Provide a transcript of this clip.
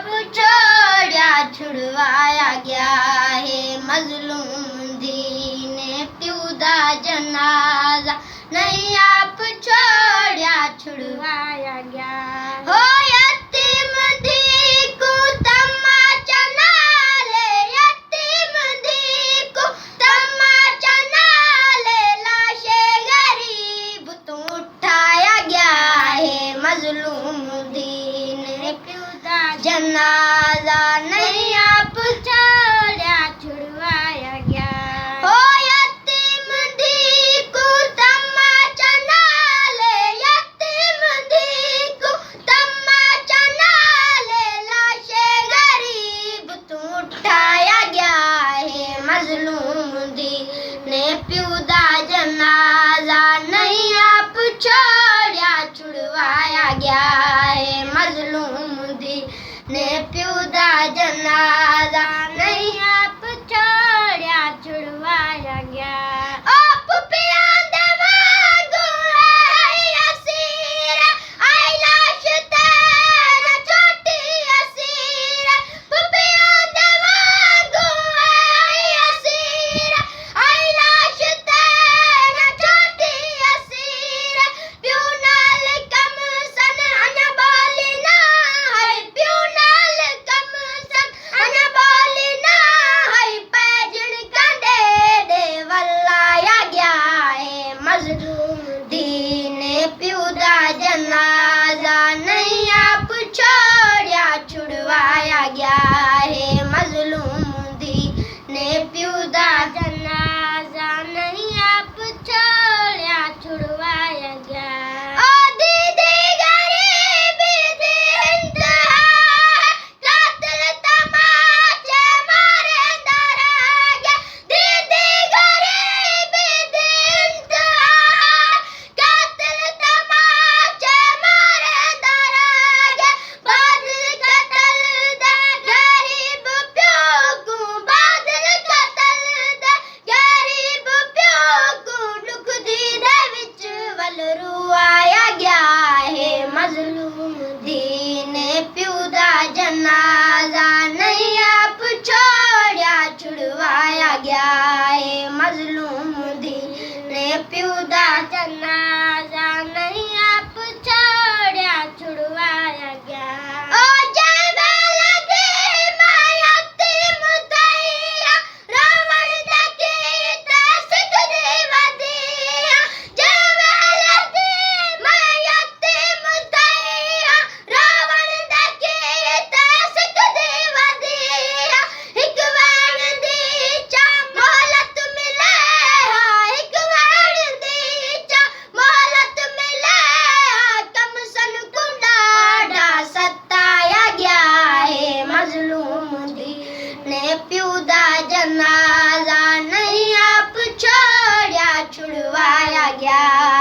आप छोड़ा छुड़वाया गया है मजलूम धी ने प्यू दा जनाजा नहीं आप छोड़ा छुड़वाया गया हो यतीम धी को तमाचा नाले यतीम धी को तमाचा नाले लाशे गरीब तो उठाया गया है मजलूम धी ने प्यू दा जनाजा नहीं आप छोड़ा छुड़वाया गया हो यतीम धी को तमाचा नाले यतीम धी को तमाचा नाले लाशे गरीब तो उठाया गया है मजलूम धी ने प्यू दा जनाजा नहीं आप छोड़ा छुड़वाया गया है मजलूम धी ने प्यू दा जनाजा नहीं आप छोड़ा छुड़वाया गया आप पिया दवागो है असीर आई लाश तेरा छोटी असीर पिया दवागो है असीर आई लाश तेरा छोटी असीर प्यू नाल कम सन अनबाली ना है प्यू नाल कम सन अनबाली ना है पैजण कंडे दे वल्लाया गया है मजलूम धी ने प्यू दा जनाजा नहीं आप छोड़ा छुड़वाया गया है मजलूम धी ने प्यू दा जनाजा नहीं आप छोड़ा छुड़वाया गया ओ दीदी गरीबी दी इंतहा है कातिल तमाचे मारे दरेगे दीदी गरीबी दी इंतहा है कातिल तमाचे मारे दरेगे बादल कतल दे गरीब प्यो को बादल कतल दे गरीब प्यो को दुख दी दे विच वल रुआया गया है मजलूम धी ने प्यू दा जनाजा नहीं आप छोड़ा छुड़वाया गया है मजलूम धी ने प्यू दा जनाजा नहीं आप छोड़ा छुड़वाया गया ओ जय बेला दी मैं यतीम तैया रावण दकी सिख देवा दिया जय बेला दी मैं यतीम तैया रावण दकी सिख देवा दिया एक वैन दी चा मोहलत मिले एक वैन दी चा मोहलत मिले कम सन कुंडाड़ा सताया गया है मजलूम धी ने प्यू दा जनाजा